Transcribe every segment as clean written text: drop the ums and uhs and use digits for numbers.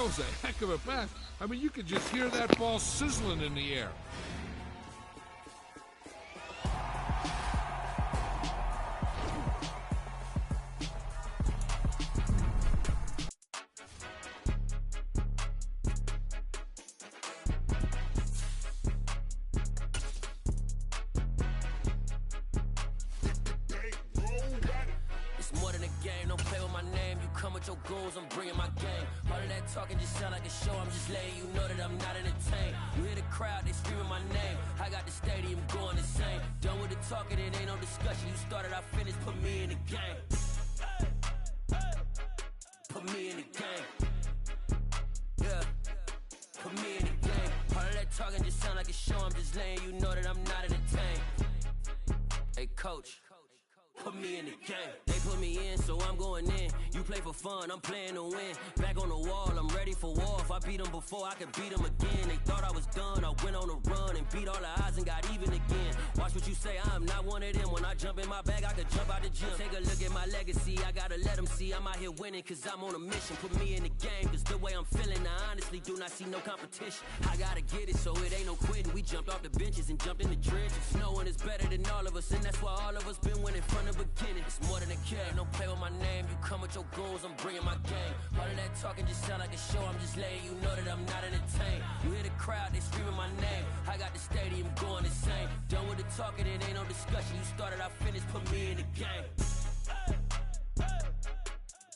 was a heck of a pass. I mean, you could just hear that ball sizzling in the air. Your goals, I'm bringing my game. All of that talking just sound like a show. I'm just letting you know that I'm not entertained. You hear the crowd, they screaming my name. I got the stadium going insane. Done with the talking, it ain't no discussion. You started, I finished, put me in the game. Put me in the game. Yeah, put me in the game. All of that talking just sound like a show. I'm just letting you know that I'm not entertained. Hey, coach, put me in the game. They put me in, so I'm going in. You play for fun, I'm playing to win. Back on the wall, I'm ready for war. If I beat them before, I could beat them again. They thought I was done, I went on a run and beat all the odds and got even again. Watch what you say, I'm not one of them. When I jump in my bag, I could jump out the gym. Take a look at my legacy, I gotta let them see I'm out here winning, cause I'm on a mission. Put me in the game, cause the way I'm feeling, I honestly do not see no competition. I gotta get it, so it ain't no quitting. We jumped off the benches and jumped in the trenches. No one is better than all of us, and that's why all of us been winning from the beginning. It's more than a care, don't play with my name. You come with your goals, I'm bringing my game. All of that talking just sound like a show. I'm just letting you know that I'm not entertained. You hear the crowd, they screaming my name. I got the stadium going insane. Done with the talking, it ain't no discussion. You started, I finished, put me in the game.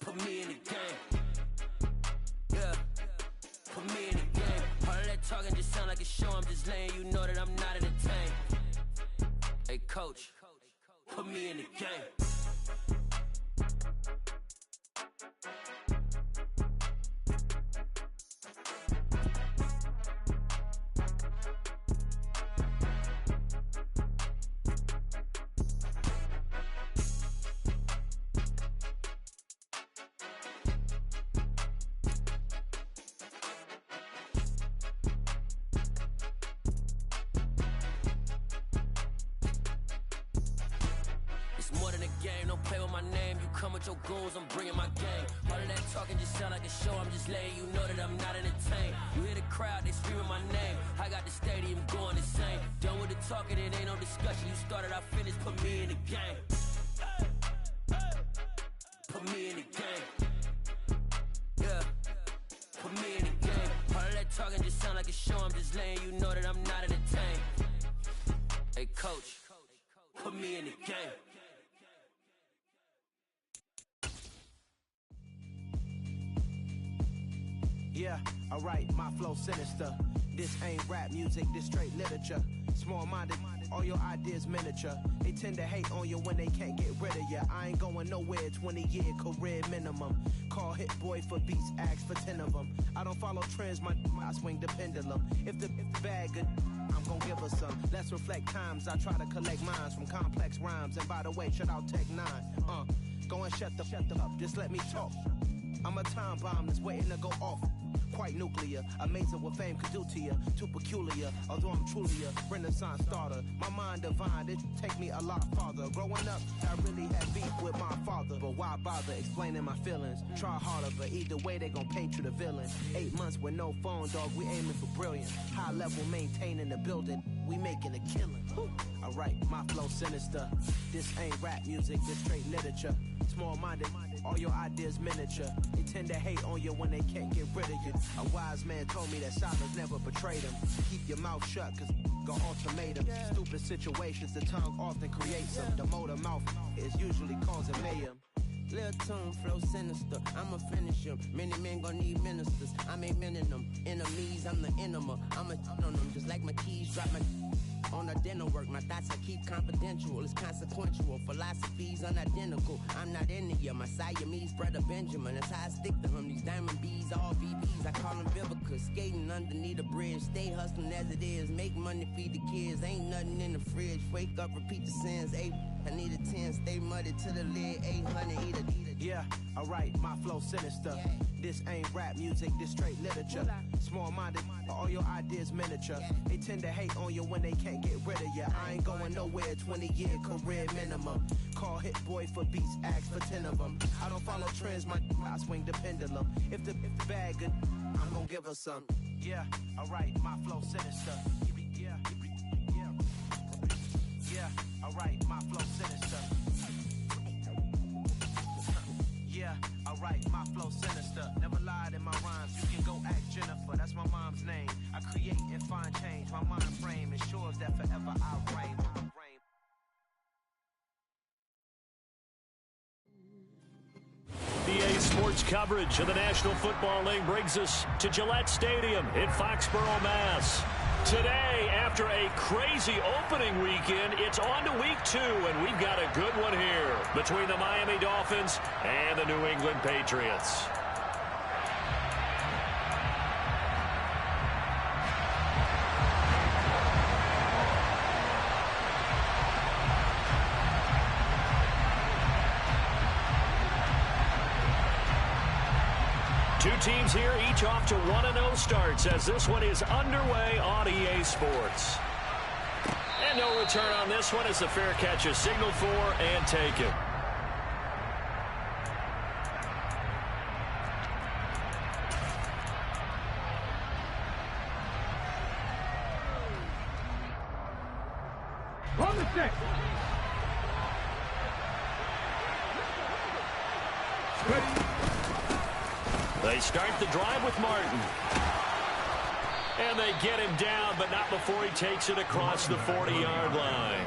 Put me in the game. Yeah, put me in the game. All of that talking just sound like a show. I'm just letting you know that I'm not entertained. Hey, coach, put me in the game. More than a game, don't play with my name. You come with your goals, I'm bringing my game. All of that talking just sound like a show. I'm just letting you know that I'm not entertained. You hear the crowd, they screaming my name. I got the stadium going insane. Done with the talking, it ain't no discussion. You started, I finished, put me in the game. Put me in the game. Yeah, put me in the game. All of that talking just sound like a show. I'm just letting you know that I'm not entertained. Hey, coach, put me in the game. Yeah, alright, my flow sinister. This ain't rap music, this straight literature. Small-minded, all your ideas miniature. They tend to hate on you when they can't get rid of you. I ain't going nowhere, 20-year career minimum. Call Hit Boy for beats, ask for 10 of them. I don't follow trends, I swing the pendulum. If the bag good, I'm gon' give her some. Let's reflect times, I try to collect minds from complex rhymes. And by the way, shout out Tech 9. Go and shut the up, just let me talk. I'm a time bomb that's waiting to go off. Quite nuclear, amazing what fame could do to you. Too peculiar, although I'm truly a renaissance starter. My mind divine, it take me a lot farther. Growing up, I really had beef with my father. But why bother explaining my feelings? Try harder, but either way they gon' paint you the villain. 8 months with no phone, dog, we aiming for brilliant. High level maintaining the building, we making a killing. Alright, my flow sinister. This ain't rap music, this straight literature. Small-minded, all your ideas miniature. They tend to hate on you when they can't get rid of you. A wise man told me that silence never betrayed him. Keep your mouth shut, cause got ultimatum. Stupid situations, the tongue often creates them. The motor mouth is usually causing mayhem. Lil' tune, flow sinister, I'ma finish him. Many men gon' need ministers, I ain't mending them. Enemies, I'm the enema, I'ma on them. Just like my keys, drop my on a dinner work. My thoughts I keep confidential, it's consequential. Philosophies unidentical, I'm not into you. My Siamese brother Benjamin, that's how I stick to him. These diamond bees, all VBs, I call them Vivica. Skating underneath a bridge, stay hustling as it is. Make money, feed the kids, ain't nothing in the fridge. Wake up, repeat the sins, I need a 10, stay straight muddy to the lid, 800 eat a. Yeah, alright, my flow sinister. This ain't rap music, this straight literature. Small-minded, all your ideas miniature. They tend to hate on you when they can't get rid of you. I ain't going nowhere, 20-year career minimum. Call Hit Boy for beats, ask for 10 of them. I don't follow trends, I swing the pendulum. If the bag good, I'm gonna give her some. Yeah, alright, my flow sinister. Yeah, alright, my flow sinister. Yeah, alright, my flow sinister. Never lied in my rhymes. You can go ask Jennifer, that's my mom's name. I create and find change. My mind frame ensures that forever I reign. EA Sports coverage of the National Football League brings us to Gillette Stadium in Foxborough, Mass. Today, after a crazy opening weekend, it's on to week 2, and we've got a good one here between the Miami Dolphins and the New England Patriots. Two teams here, each off to 1-0 starts as this one is underway on EA Sports. And no return on this one as the fair catch is signaled for and taken. On the stick. They start the drive with Martin. And they get him down, but not before he takes it across the 40-yard line.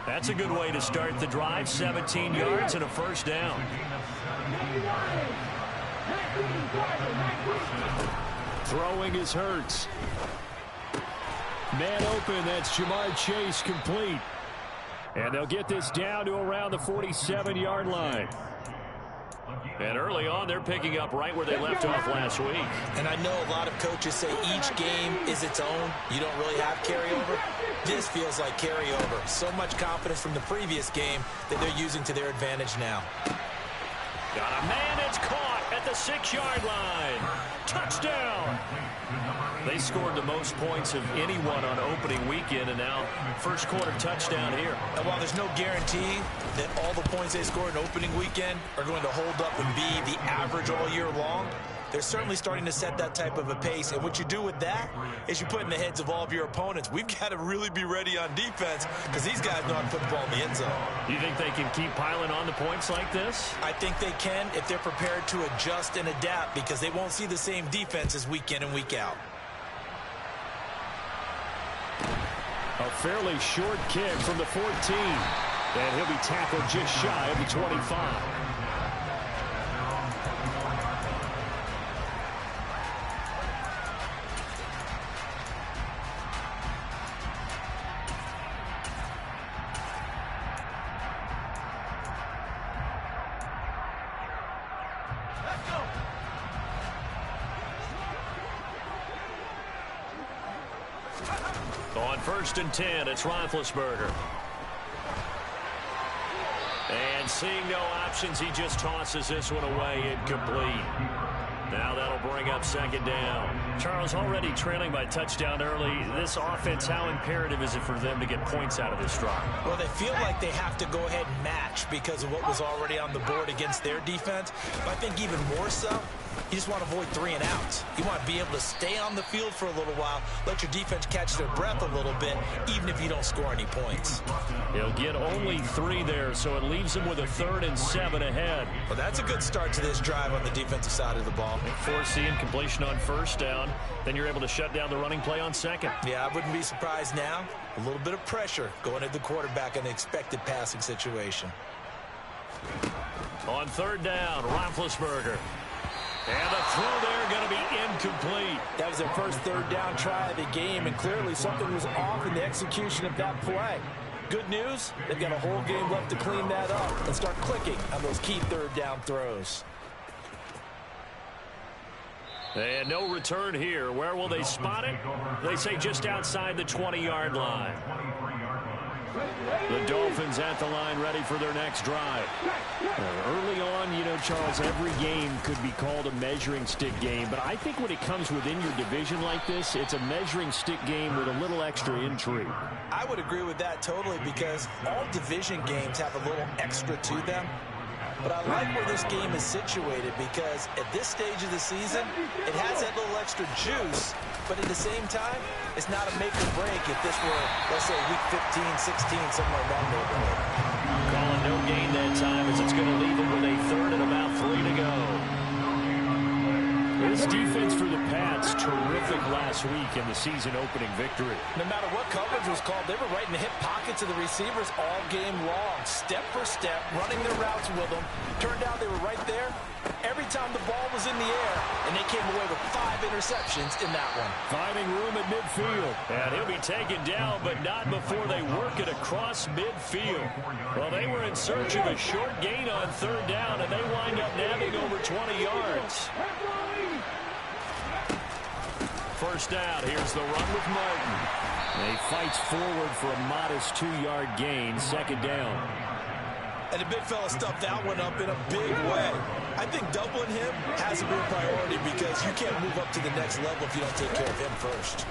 That's a good way to start the drive. 17 yards and a first down. Throwing is Hurts. Man open, that's Jamar Chase complete. And they'll get this down to around the 47-yard line. And early on, they're picking up right where they left off last week. And I know a lot of coaches say each game is its own. You don't really have carryover. This feels like carryover. So much confidence from the previous game that they're using to their advantage now. Got a man, it's caught at the 6-yard line. Touchdown. They scored the most points of anyone on opening weekend, and now first quarter touchdown here. And while there's no guarantee that all the points they scored in opening weekend are going to hold up and be the average all year long, they're certainly starting to set that type of a pace. And what you do with that is you put in the heads of all of your opponents, we've got to really be ready on defense because these guys know how to put the ball in the end zone. You think they can keep piling on the points like this? I think they can if they're prepared to adjust and adapt because they won't see the same defenses week in and week out. A fairly short kick from the 14. And he'll be tackled just shy of the 25. On 1st and 10, it's Roethlisberger. And seeing no options, he just tosses this one away incomplete. Now that'll bring up 2nd down. Charles, already trailing by touchdown early. This offense, how imperative is it for them to get points out of this drive? Well, they feel like they have to go ahead and match because of what was already on the board against their defense. But I think even more so, you just want to avoid 3 and outs. You want to be able to stay on the field for a little while, let your defense catch their breath a little bit, even if you don't score any points. He'll get only 3 there, so it leaves him with a 3rd and 7 ahead. Well, that's a good start to this drive on the defensive side of the ball. Foreseeing completion on 1st down, then you're able to shut down the running play on 2nd. Yeah, I wouldn't be surprised now. A little bit of pressure going at the quarterback in an expected passing situation. On 3rd down, Roethlisberger. And the throw there going to be incomplete. That was their first 3rd down try of the game, and clearly something was off in the execution of that play. Good news, they've got a whole game left to clean that up and start clicking on those key 3rd down throws. And no return here. Where will they spot it? They say just outside the 20-yard line. The Dolphins at the line ready for their next drive. Early on, you know, Charles, every game could be called a measuring stick game. But I think when it comes within your division like this, it's a measuring stick game with a little extra intrigue. I would agree with that totally because all division games have a little extra to them. But I like where this game is situated because at this stage of the season, it has that little extra juice. But at the same time, it's not a make or break if this were, let's say, week 15, 16, somewhere around there. Calling no gain that time as it's going to leave it with a third and about 3 to go. This defense for the Pats, terrific last week in the season opening victory. No matter what coverage was called, they were right in the hip pockets of the receivers all game long, step for step, running their routes with them. Turned out they were right there every time the ball was in the air, and they came away with 5 interceptions in that one. Finding room at midfield. And he'll be taken down, but not before they work it across midfield. Well, they were in search of a short gain on third down, and they wind up nabbing over 20 yards. First down, here's the run with Martin. And he fights forward for a modest 2-yard gain, second down. And the big fella stuffed that one up in a big way. I think doubling him has to be a priority because you can't move up to the next level if you don't take care of him first.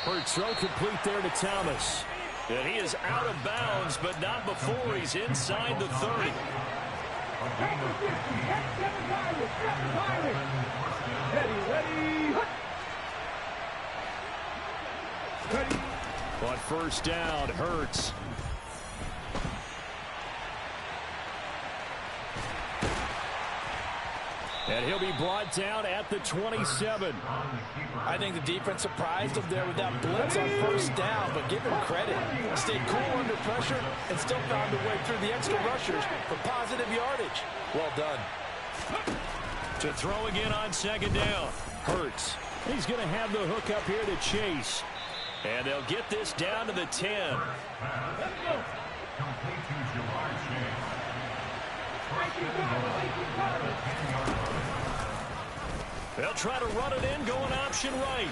First throw complete there to Thomas. And he is out of bounds, but not before he's inside the 30. On first down, Hurts. And he'll be brought down at the 27. I think the defense surprised him there with that blitz on first down, but give him credit. Stayed cool under pressure and still found a way through the extra rushers for positive yardage. Well done. To throw again on second down. Hurts. He's going to have the hook up here to Chase. And they'll get this down to the 10. They'll try to run it in, going option right.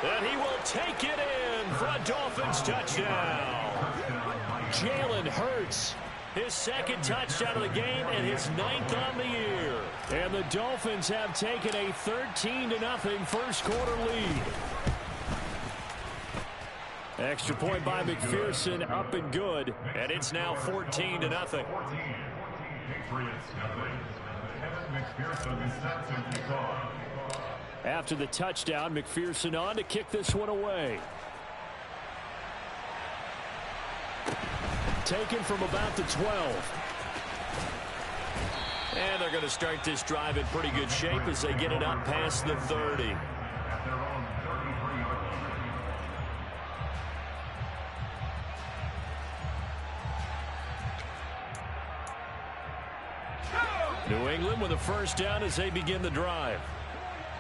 And he will take it in for a Dolphins touchdown. Jalen Hurts, his second touchdown of the game and his 9th on the year. And the Dolphins have taken a 13-0 first quarter lead. Extra point by McPherson, up and good, and it's now 14-0. After the touchdown, McPherson on to kick this one away. Taken from about the 12. And they're going to start this drive in pretty good shape as they get it up past the 30. New England with a first down as they begin the drive.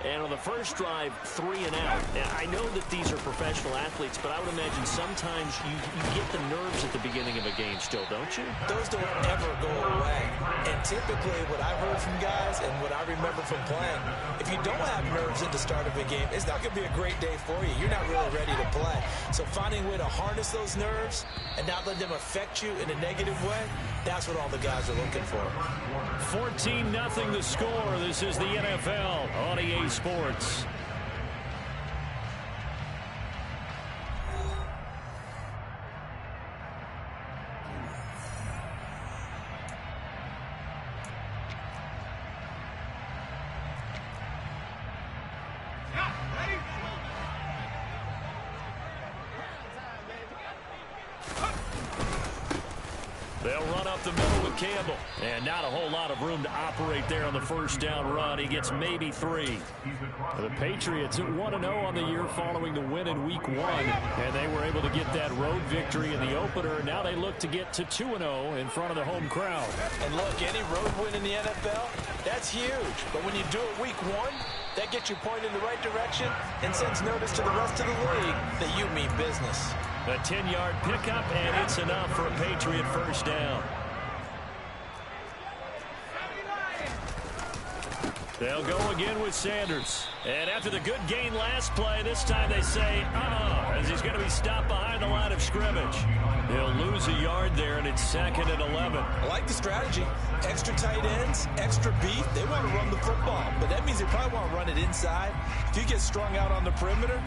And on the first drive, 3 and out. Now, I know that these are professional athletes, but I would imagine sometimes you get the nerves at the beginning of a game still, don't you? Those don't ever go away. And typically what I've heard from guys and what I remember from playing, if you don't have nerves at the start of a game, it's not going to be a great day for you. You're not really ready to play. So finding a way to harness those nerves and not let them affect you in a negative way, that's what all the guys are looking for. 14-0 the score. This is the NFL on EA Sports. They'll run up the middle with Campbell. And not a whole lot of room to operate there on the first down run. He gets maybe 3. The Patriots at 1-0 on the year following the win in Week 1. And they were able to get that road victory in the opener. Now they look to get to 2-0 in front of the home crowd. And look, any road win in the NFL, that's huge. But when you do it Week 1, that gets you pointed in the right direction and sends notice to the rest of the league that you mean business. A 10-yard pickup, and it's enough for a Patriot first down. They'll go again with Sanders. And after the good gain last play, this time they say, as he's going to be stopped behind the line of scrimmage. He'll lose a yard there, and it's 2nd and 11. I like the strategy. Extra tight ends, extra beef. They want to run the football, but that means they probably want to run it inside. If you get strung out on the perimeter,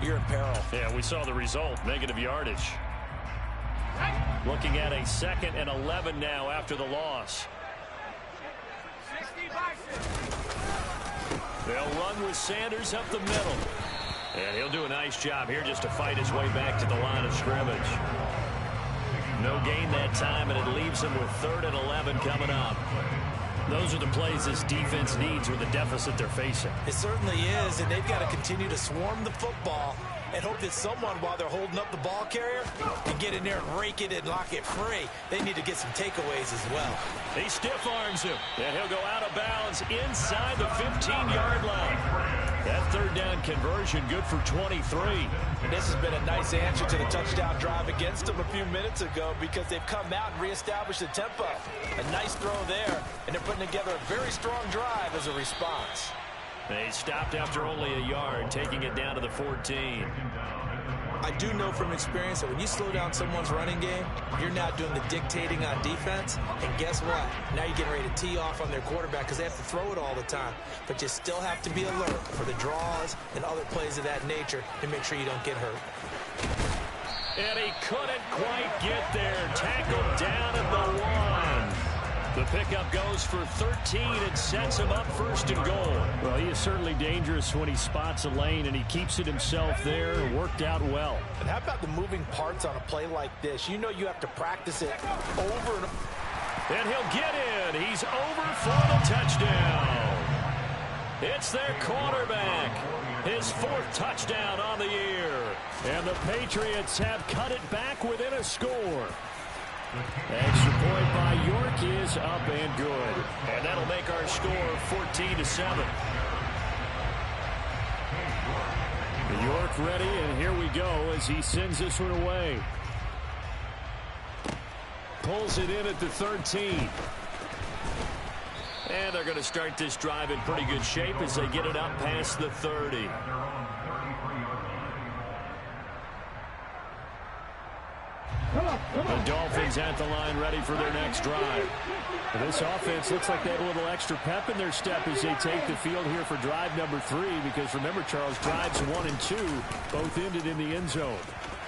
you're in peril. Yeah, we saw the result, negative yardage. Looking at a 2nd and 11 now after the loss. They'll run with Sanders up the middle. And he'll do a nice job here just to fight his way back to the line of scrimmage. No gain that time, and it leaves him with 3rd and 11 coming up. Those are the plays this defense needs with the deficit they're facing. It certainly is, and they've got to continue to swarm the football and hope that someone, while they're holding up the ball carrier, can get in there and rake it and lock it free. They need to get some takeaways as well. He stiff arms him, and he'll go out of bounds inside the 15-yard line. That 3rd down conversion good for 23. And this has been a nice answer to the touchdown drive against them a few minutes ago because they've come out and reestablished the tempo. A nice throw there, and they're putting together a very strong drive as a response. They stopped after only a yard, taking it down to the 14. I do know from experience that when you slow down someone's running game, you're now doing the dictating on defense. And guess what? Now you're getting ready to tee off on their quarterback because they have to throw it all the time. But you still have to be alert for the draws and other plays of that nature to make sure you don't get hurt. And he couldn't quite get there. Tackled down at the 1. The pickup goes for 13 and sets him up 1st and goal. Well, he is certainly dangerous when he spots a lane, and he keeps it himself there. Worked out well. And how about the moving parts on a play like this? You know you have to practice it over and over. And he'll get in. He's over for the touchdown. It's their quarterback. His 4th touchdown on the year. And the Patriots have cut it back within a score. Extra point by York is up and good. And that'll make our score 14-7. York ready, and here we go as he sends this one away. Pulls it in at the 13. And they're going to start this drive in pretty good shape as they get it up past the 30. The Dolphins at the line ready for their next drive. This offense looks like they have a little extra pep in their step as they take the field here for drive number 3 because remember, Charles, drives 1 and 2 both ended in the end zone.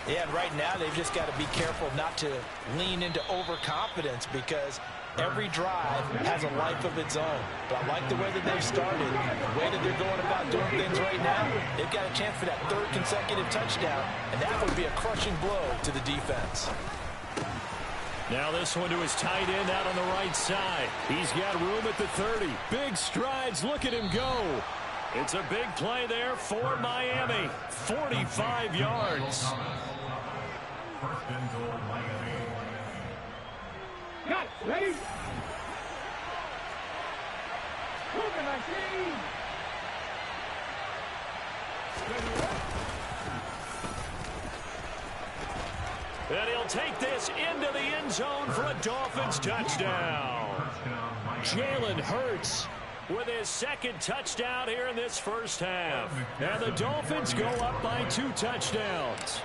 Yeah, and right now they've just got to be careful not to lean into overconfidence because every drive has a life of its own. But I like the way that they've started, the way that they're going about doing things right now. They've got a chance for that 3rd consecutive touchdown, and that would be a crushing blow to the defense. Now this one to his tight end out on the right side. He's got room at the 30. Big strides. Look at him go. It's a big play there for Miami. 45 yards. Cut, ready? And he'll take this into the end zone for a Dolphins touchdown. Jalen Hurts with his 2nd touchdown here in this first half. And the Dolphins go up by 2 touchdowns.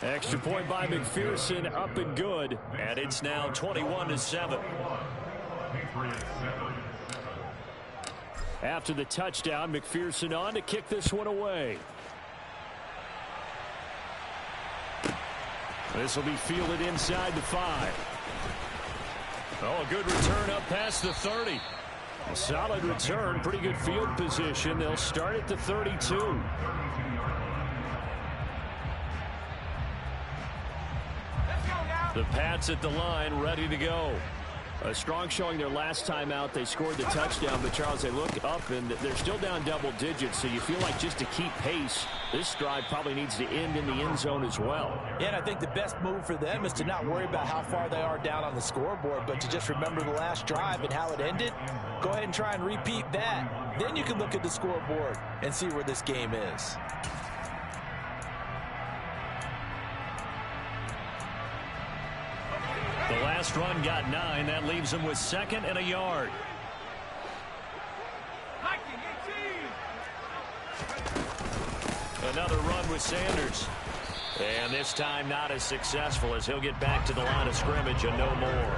Extra point by McPherson, up and good. And it's now 21-7. After the touchdown, McPherson on to kick this one away. This will be fielded inside the 5. Oh, a good return up past the 30. A solid return, pretty good field position. They'll start at the 32. The Pats at the line, ready to go. A strong showing their last time out. They scored the touchdown, but Charles, they look up and they're still down double digits, so you feel like just to keep pace, this drive probably needs to end in the end zone as well. Yeah, and I think the best move for them is to not worry about how far they are down on the scoreboard, but to just remember the last drive and how it ended. Go ahead and try and repeat that. Then you can look at the scoreboard and see where this game is. The last last run got 9. That leaves him with 2nd and a yard. Another run with Sanders. And this time not as successful, as he'll get back to the line of scrimmage and no more.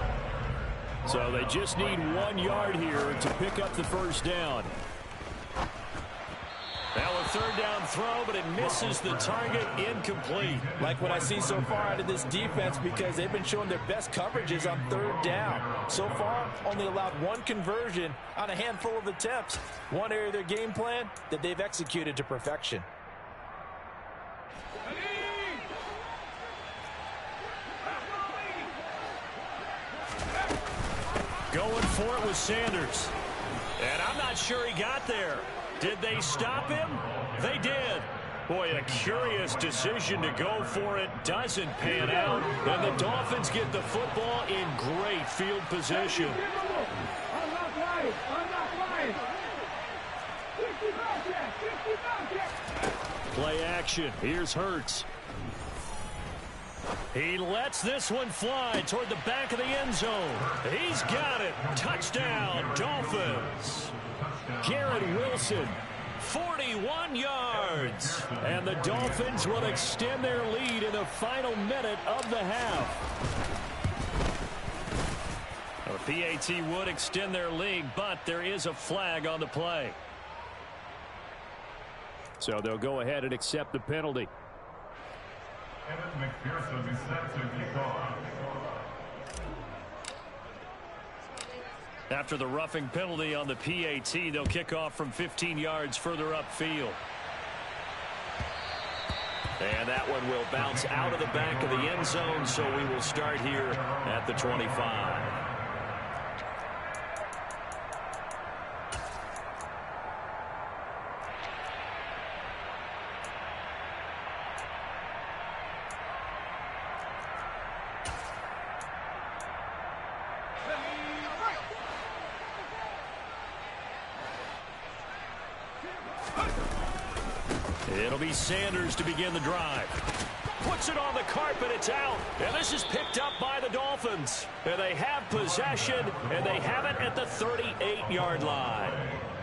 So they just need 1 yard here to pick up the first down. Now a 3rd down throw, but it misses the target, incomplete. Like what I see so far out of this defense, because they've been showing their best coverages on 3rd down. So far, only allowed 1 conversion on a handful of attempts. One area of their game plan that they've executed to perfection. Going for it with Sanders. And I'm not sure he got there. Did they stop him? They did. Boy, a curious decision to go for it. Doesn't pan out. And the Dolphins get the football in great field position. Play action. Here's Hurts. He lets this one fly toward the back of the end zone. He's got it. Touchdown, Dolphins. Garrett Wilson, 41 yards. And the Dolphins will extend their lead in the final minute of the half. The PAT would extend their lead, but there is a flag on the play. So they'll go ahead and accept the penalty. After the roughing penalty on the PAT, they'll kick off from 15 yards further upfield. And that one will bounce out of the back of the end zone, so we will start here at the 25. It'll be Sanders to begin the drive. Puts it on the carpet. It's out. And this is picked up by the Dolphins. And they have possession, and they have it at the 38-yard line.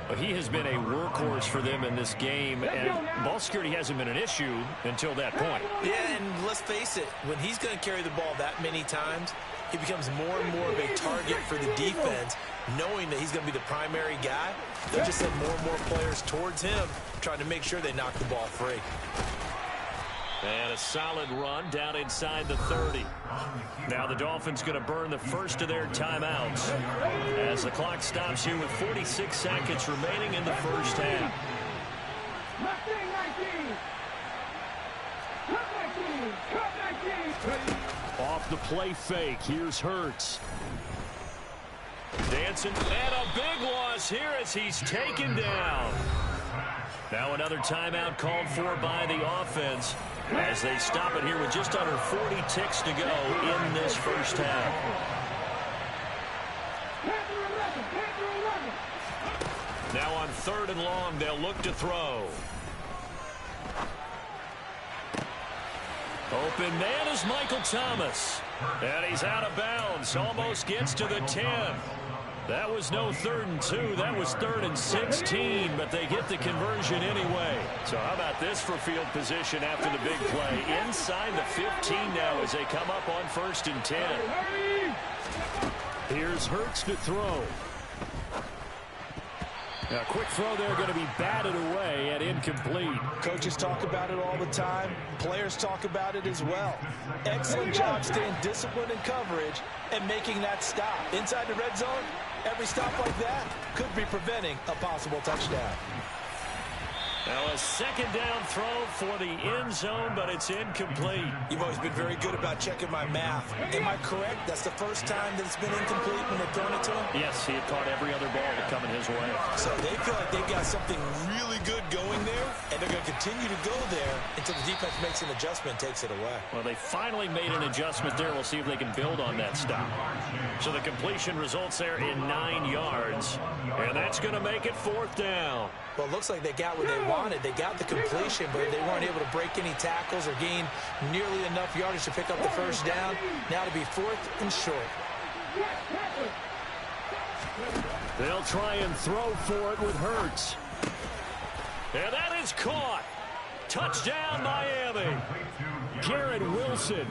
Well, he has been a workhorse for them in this game, and ball security hasn't been an issue until that point. Yeah, and let's face it, when he's going to carry the ball that many times, he becomes more and more of a target for the defense, knowing that he's going to be the primary guy. They'll just send more and more players towards him, trying to make sure they knock the ball free. And a solid run down inside the 30. Now the Dolphins going to burn the first of their timeouts as the clock stops here with 46 seconds remaining in the first half. Off the play fake, here's Hurts. Dancing, and a big loss here as he's taken down. Now another timeout called for by the offense as they stop it here with just under 40 ticks to go in this first half. Now on 3rd and long, they'll look to throw. Open man is Michael Thomas. And he's out of bounds. Almost gets to the 10. That was no 3rd and 2. That was 3rd and 16, but they get the conversion anyway. So how about this for field position after the big play? Inside the 15 now as they come up on 1st and 10. Here's Hurts to throw. Now, a quick throw there going to be batted away and incomplete. Coaches talk about it all the time. Players talk about it as well. Excellent job staying disciplined in coverage and making that stop. Inside the red zone, every stop like that could be preventing a possible touchdown. Now a 2nd down throw for the end zone, but it's incomplete. You've always been very good about checking my math. Am I correct? That's the first time that it's been incomplete when they've thrown it to him? Yes, he had caught every other ball that coming his way. So they feel like they've got something really good going there, and they're going to continue to go there until the defense makes an adjustment and takes it away. Well, they finally made an adjustment there. We'll see if they can build on that stop. So the completion results there in 9 yards, and that's going to make it 4th down. Well, it looks like they got what they wanted. They got the completion, but they weren't able to break any tackles or gain nearly enough yardage to pick up the first down. Now to be 4th and short. They'll try and throw for it with Hurts. And that is caught. Touchdown, Miami. Garrett Wilson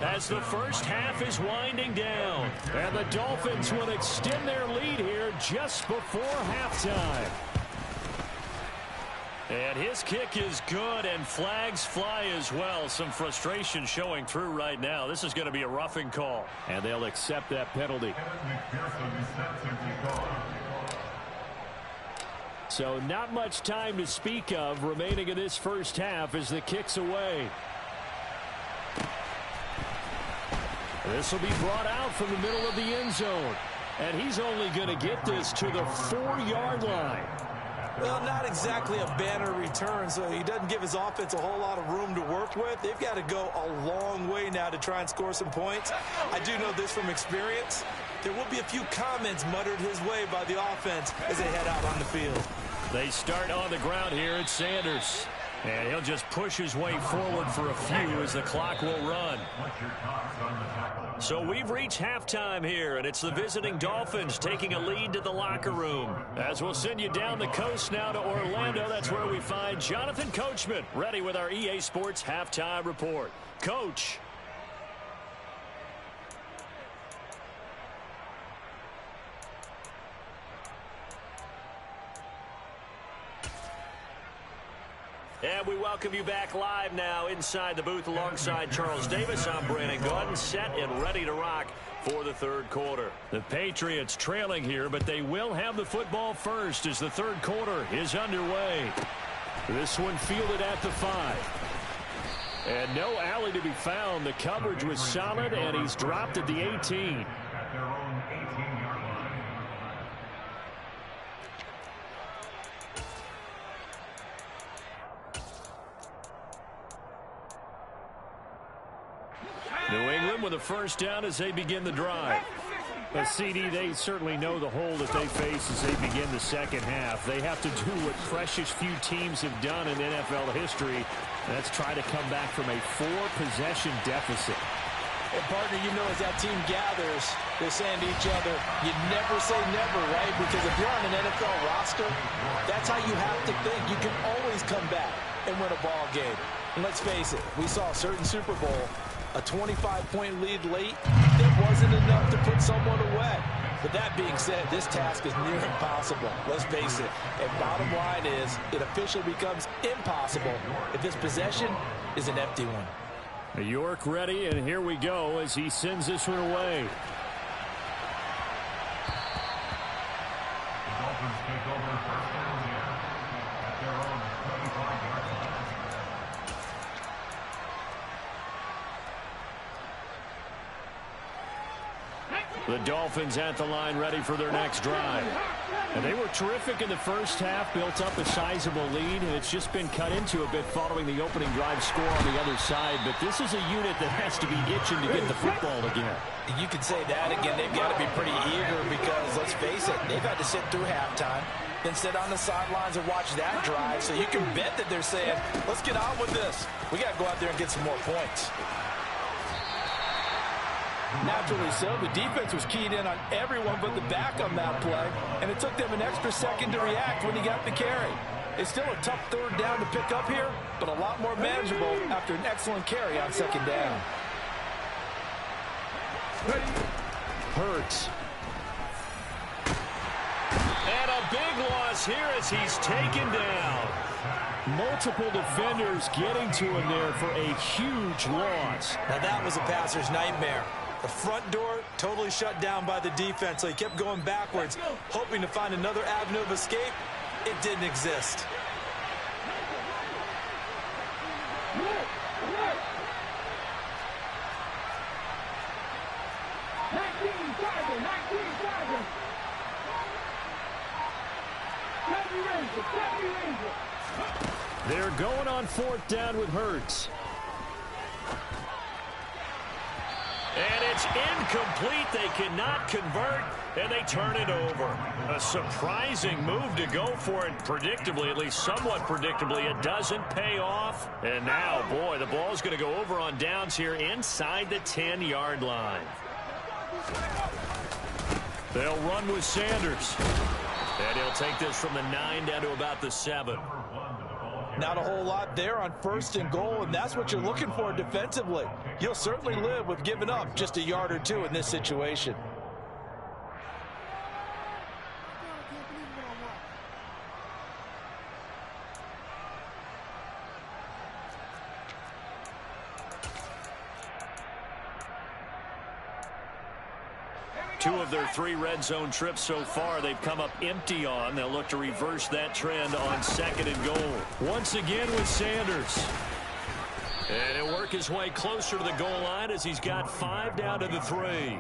as the first half is winding down. And the Dolphins will extend their lead here just before halftime. And his kick is good, and flags fly as well. Some frustration showing through right now. This is going to be a roughing call. And they'll accept that penalty. So not much time to speak of remaining in this first half as the kick's away. This will be brought out from the middle of the end zone. And he's only going to get this to the 4-yard line. Well, not exactly a banner return, so he doesn't give his offense a whole lot of room to work with. They've got to go a long way now to try and score some points. I do know this from experience. There will be a few comments muttered his way by the offense as they head out on the field. They start on the ground here at Sanders. And he'll just push his way forward for a few as the clock will run. So we've reached halftime here, and it's the visiting Dolphins taking a lead to the locker room. As we'll send you down the coast now to Orlando, that's where we find Jonathan Coachman, ready with our EA Sports Halftime Report. Coach. And we welcome you back live now inside the booth alongside Charles Davis. I'm Brandon Gaudin, set and ready to rock for the third quarter. The Patriots trailing here, but they will have the football first as the third quarter is underway. This one fielded at the 5. And no alley to be found. The coverage was solid, and he's dropped at the 18. New England with a first down as they begin the drive. A CD, they certainly know the hole that they face as they begin the second half. They have to do what precious few teams have done in NFL history. That's try to come back from a 4-possession deficit. And partner, you know, as that team gathers, they're saying to each other, you never say never, right? Because if you're on an NFL roster, that's how you have to think. You can always come back and win a ball game. And let's face it, we saw a certain Super Bowl, a 25-point lead late, that wasn't enough to put someone away. But that being said, this task is near impossible. Let's face it. And bottom line is, it officially becomes impossible if this possession is an empty one. York ready, and here we go as he sends this one away. The Dolphins take over first down here at their own 25-yard line. The Dolphins at the line ready for their next drive. And they were terrific in the first half, built up a sizable lead, and it's just been cut into a bit following the opening drive score on the other side. But this is a unit that has to be itching to get the football again. You could say that again. They've got to be pretty eager because, let's face it, they've had to sit through halftime, then sit on the sidelines and watch that drive. So you can bet that they're saying, let's get on with this. We got to go out there and get some more points. Naturally so. The defense was keyed in on everyone but the back on that play, and it took them an extra second to react when he got the carry. It's still a tough third down to pick up here, but a lot more manageable after an excellent carry on second down. Hurts. And a big loss here as he's taken down. Multiple defenders getting to him there for a huge loss. Now that was a passer's nightmare. The front door totally shut down by the defense, so he kept going backwards, hoping to find another avenue of escape. It didn't exist. They're going on fourth down with Hurts. And it's incomplete. They cannot convert, and they turn it over. A surprising move to go for it predictably, at least somewhat predictably. It doesn't pay off. And now, boy, the ball's going to go over on downs here inside the 10-yard line. They'll run with Sanders. And he'll take this from the 9 down to about the 7. Not a whole lot there on 1st and goal, and that's what you're looking for defensively. You'll certainly live with giving up just a yard or two in this situation. Two of their 3 red zone trips so far they've come up empty on. They'll look to reverse that trend on 2nd and goal. Once again with Sanders. And he'll work his way closer to the goal line as he's got 5 down to the 3.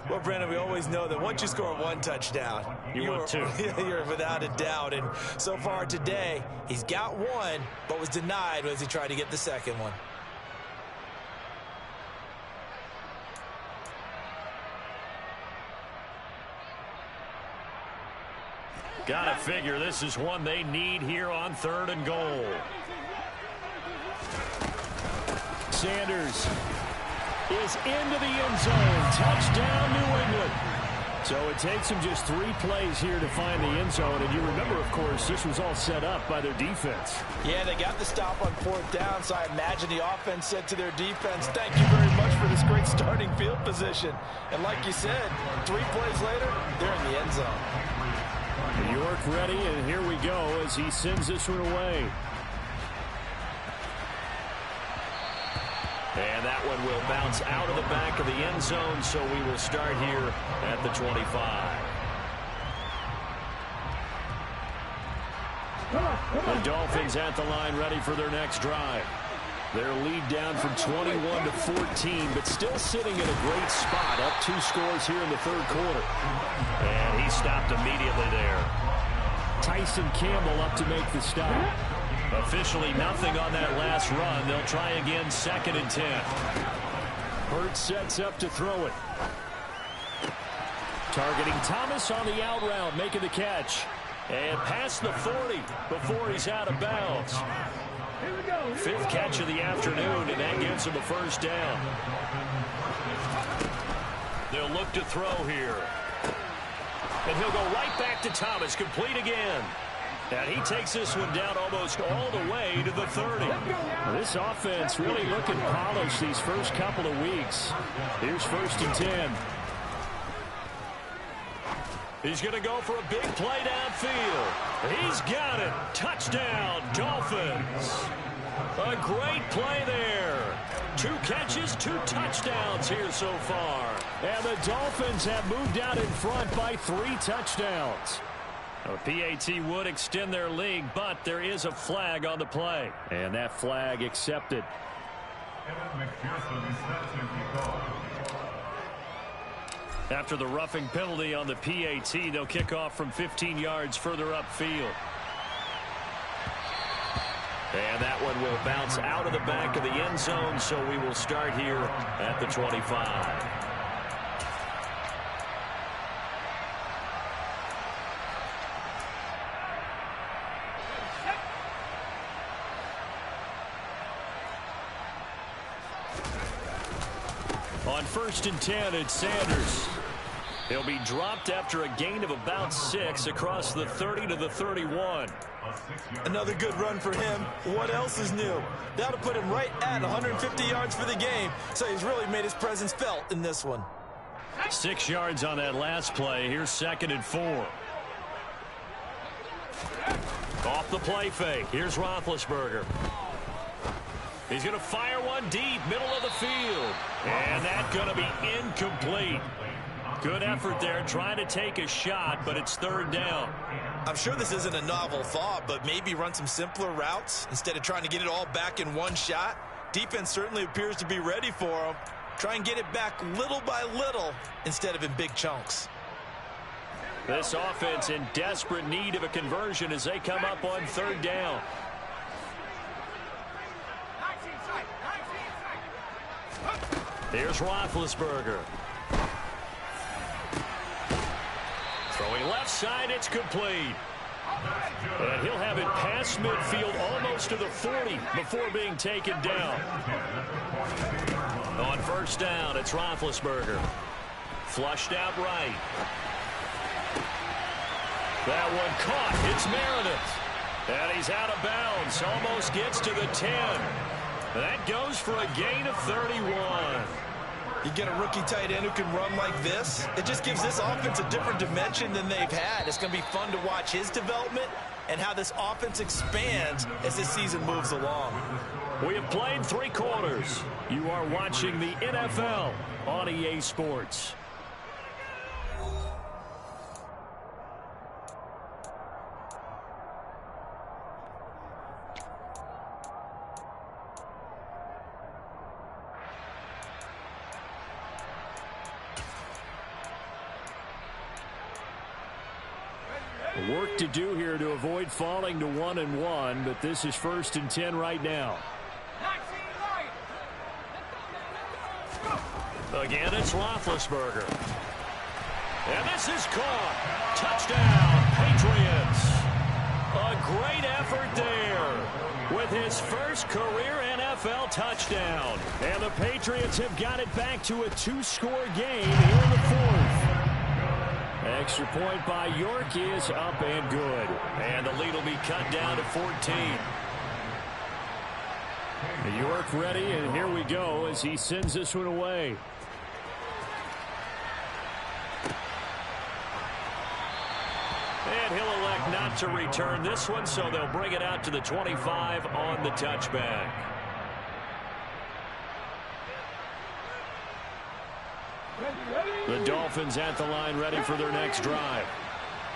Well, Brandon, we always know that once you score 1 touchdown, you want 2. You're without a doubt. And so far today, he's got 1, but was denied as he tried to get the 2nd one. Gotta figure this is one they need here on 3rd and goal. Sanders is into the end zone. Touchdown, New England. So it takes them just 3 plays here to find the end zone. And you remember, of course, this was all set up by their defense. Yeah, they got the stop on 4th down, so I imagine the offense said to their defense, thank you very much for this great starting field position. And like you said, 3 plays later, they're in the end zone. York ready, and here we go as he sends this one away. And that one will bounce out of the back of the end zone, so we will start here at the 25. The Dolphins at the line ready for their next drive. Their lead down from 21 to 14, but still sitting in a great spot, up 2 scores here in the 3rd quarter. And he stopped immediately there. Tyson Campbell up to make the stop. Officially nothing on that last run. They'll try again 2nd and 10. Hurts sets up to throw it. Targeting Thomas on the out route, making the catch. And past the 40 before he's out of bounds. 5th catch of the afternoon, and that gives him a 1st down. They'll look to throw here. And he'll go right back to Thomas, complete again. And he takes this one down almost all the way to the 30. This offense really looking polished these first couple of weeks. Here's 1st and 10. He's going to go for a big play downfield. He's got it. Touchdown, Dolphins. A great play there. 2 catches, 2 touchdowns here so far. And the Dolphins have moved out in front by 3 touchdowns. A PAT would extend their lead, but there is a flag on the play. And that flag accepted. After the roughing penalty on the PAT, they'll kick off from 15 yards further upfield. And that one will bounce out of the back of the end zone, so we will start here at the 25. On 1st and 10, it's Sanders. He'll be dropped after a gain of about 6 across the 30 to the 31. Another good run for him. What else is new? That'll put him right at 150 yards for the game, so he's really made his presence felt in this one. 6 yards on that last play. Here's 2nd and 4. Off the play fake. Here's Roethlisberger. He's going to fire one deep, middle of the field. And that's going to be incomplete. Good effort there, trying to take a shot, but it's 3rd down. I'm sure this isn't a novel thought, but maybe run some simpler routes instead of trying to get it all back in one shot. Defense certainly appears to be ready for him. Try and get it back little by little instead of in big chunks. This offense in desperate need of a conversion as they come up on 3rd down. Here's Roethlisberger. Throwing left side, it's complete. And he'll have it past midfield almost to the 40 before being taken down. On 1st down, it's Roethlisberger. Flushed out right. That one caught. It's Meredith. And he's out of bounds. Almost gets to the 10. That goes for a gain of 31. You get a rookie tight end who can run like this, it just gives this offense a different dimension than they've had. It's going to be fun to watch his development and how this offense expands as this season moves along. We have played 3 quarters. You are watching the NFL on EA Sports. Work to do here to avoid falling to 1-1, but this is 1st and 10 right now. Again, it's Roethlisberger. And this is caught. Touchdown, Patriots. A great effort there with his first career NFL touchdown. And the Patriots have got it back to a 2-score game here in the 4th. Extra point by York is up and good. And the lead will be cut down to 14. York ready, and here we go as he sends this one away. And he'll elect not to return this one, so they'll bring it out to the 25 on the touchback. The Dolphins at the line ready for their next drive.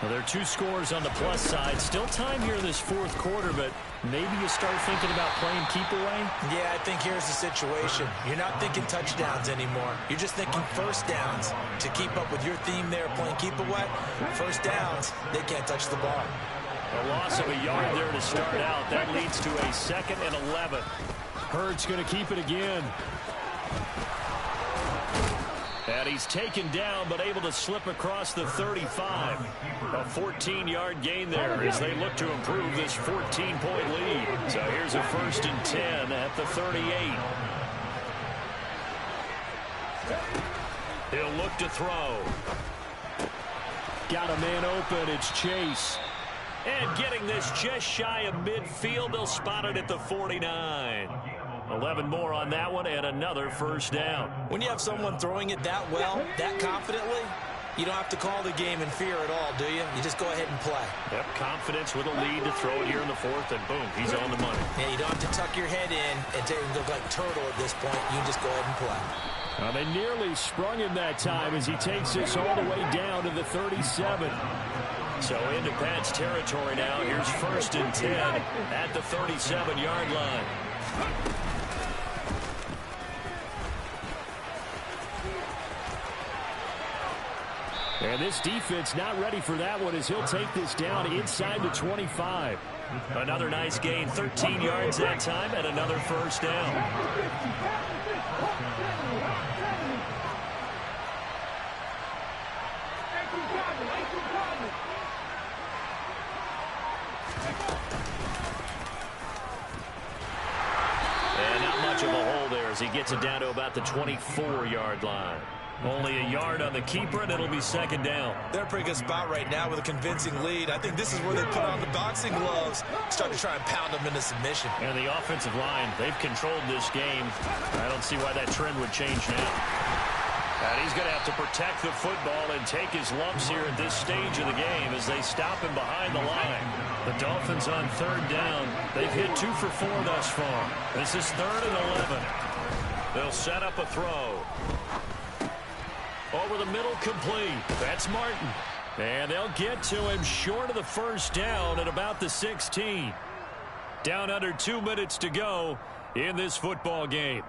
Well, there are 2 scores on the plus side. Still time here in this 4th quarter, but maybe you start thinking about playing keep away? Yeah, I think here's the situation. You're not thinking touchdowns anymore. You're just thinking first downs. To keep up with your theme there, playing keep away, first downs, they can't touch the ball. A loss of a yard there to start out. That leads to a 2nd and 11. Hurts going to keep it again. And he's taken down, but able to slip across the 35. A 14-yard gain there as they look to improve this 14-point lead. So here's a 1st and 10 at the 38. He'll look to throw. Got a man open. It's Chase. And getting this just shy of midfield. They'll spot it at the 49. 11 more on that one, and another first down. When you have someone throwing it that well, that confidently, you don't have to call the game in fear at all, do you? You just go ahead and play. Yep, confidence with a lead to throw it here in the 4th, and boom, he's on the money. Yeah, you don't have to tuck your head in and look like turtle at this point. You can just go ahead and play. They nearly sprung him that time as he takes this all the way down to the 37. So into Pat's territory now. Here's 1st and 10 at the 37-yard line. And this defense not ready for that one as he'll take this down inside the 25. Another nice gain, 13 yards that time, and another first down. And not much of a hole there as he gets it down to about the 24-yard line. Only a yard on the keeper, and it'll be 2nd down. They're in a pretty good spot right now with a convincing lead. I think this is where they put on the boxing gloves, start to try and pound them into submission. And the offensive line, they've controlled this game. I don't see why that trend would change now. And he's going to have to protect the football and take his lumps here at this stage of the game as they stop him behind the line. The Dolphins on 3rd down. They've hit 2 for 4 thus far. This is 3rd and 11. They'll set up a throw. Over the middle, complete. That's Martin. And they'll get to him short of the first down at about the 16. Down under 2 minutes to go in this football game.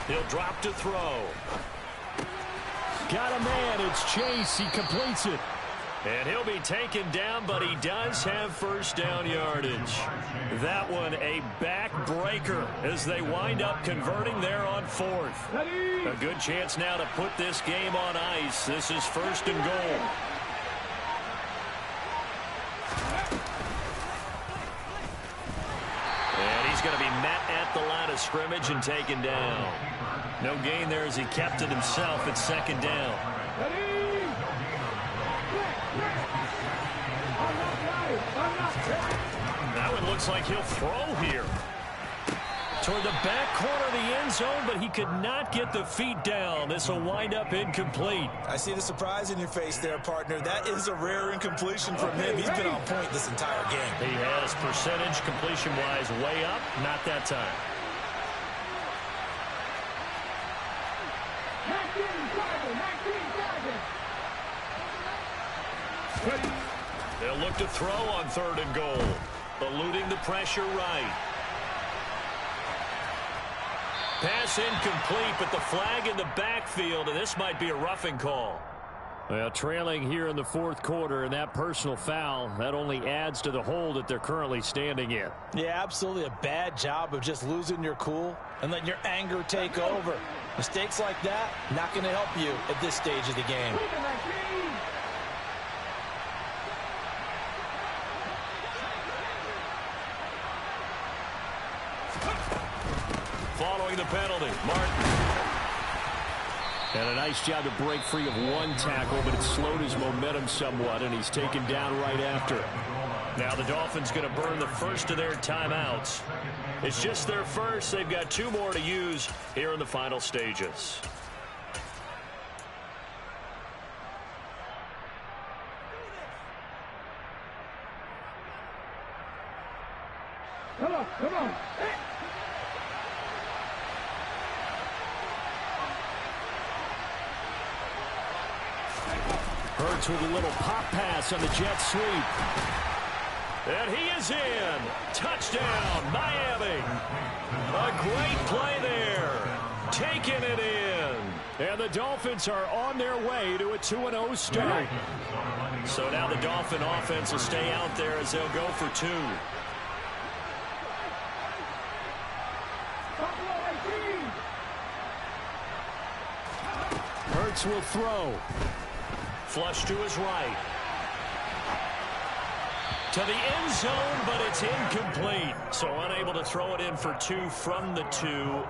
He'll drop to throw. Got a man. It's Chase. He completes it. And he'll be taken down, but he does have first down yardage. That one a backbreaker as they wind up converting there on 4th. A good chance now to put this game on ice. This is 1st and goal. at the line of scrimmage and taken down. No gain there as he kept it himself at second down. That one looks like he'll throw here. Toward the back corner of the end zone, but he could not get the feet down. This will wind up incomplete. I see the surprise in your face there, partner. That is a rare incompletion from him. He's been on point this entire game. He has percentage completion-wise way up. Not that time. They'll look to throw on 3rd and goal. Eluding the pressure right. Pass incomplete, but the flag in the backfield, and this might be a roughing call. Well, trailing here in the 4th quarter, and that personal foul, that only adds to the hole that they're currently standing in. Yeah, absolutely a bad job of just losing your cool and letting your anger take over. Mistakes like that, not going to help you at this stage of the game. Following the penalty, Martin. And a nice job to break free of one tackle, but it slowed his momentum somewhat, and he's taken down right after. Now the Dolphins going to burn the first of their timeouts. It's just their first. They've got 2 more to use here in the final stages. Come on, come on. Hurts with a little pop pass on the jet sweep. And he is in. Touchdown, Miami. A great play there. Taking it in. And the Dolphins are on their way to a 2-0 start. So now the Dolphin offense will stay out there as they'll go for 2. Hurts will throw. Flush to his right. To the end zone, but it's incomplete. So unable to throw it in for 2 from the 2.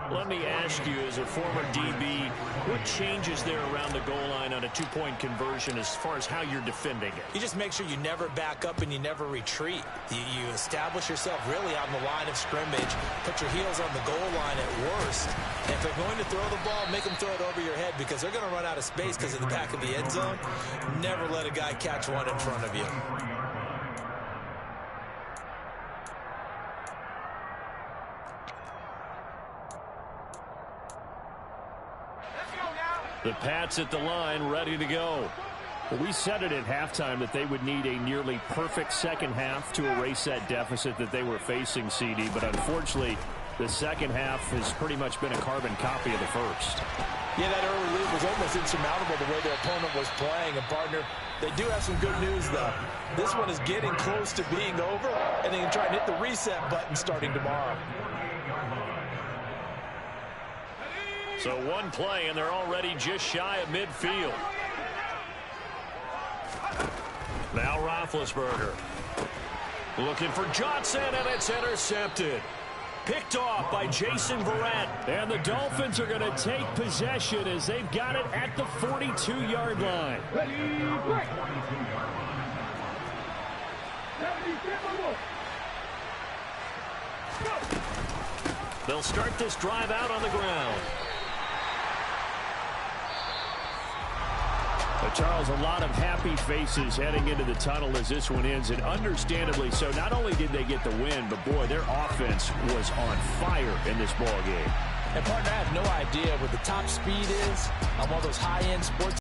Let me ask you, as a former DB, what changes there around the goal line on a 2-point conversion as far as how you're defending it? You just make sure you never back up and you never retreat. You establish yourself really on the line of scrimmage. Put your heels on the goal line at worst. And if they're going to throw the ball, make them throw it over your head because they're going to run out of space because of the back of the end zone. Never let a guy catch one in front of you. The Pats at the line, ready to go. Well, we said it at halftime that they would need a nearly perfect second half to erase that deficit that they were facing, CD. But unfortunately, the second half has pretty much been a carbon copy of the first. Yeah, that early lead was almost insurmountable the way their opponent was playing. And, partner, they do have some good news, though. This one is getting close to being over, and they can try and hit the reset button starting tomorrow. So one play, and they're already just shy of midfield. Now Roethlisberger. Looking for Johnson, and it's intercepted. Picked off by Jason Verrett. And the Dolphins are going to take possession as they've got it at the 42-yard line. They'll start this drive out on the ground. Charles, a lot of happy faces heading into the tunnel as this one ends, and understandably so. Not only did they get the win, but, boy, their offense was on fire in this ball game. And, partner, I have no idea what the top speed is on one of those high-end sports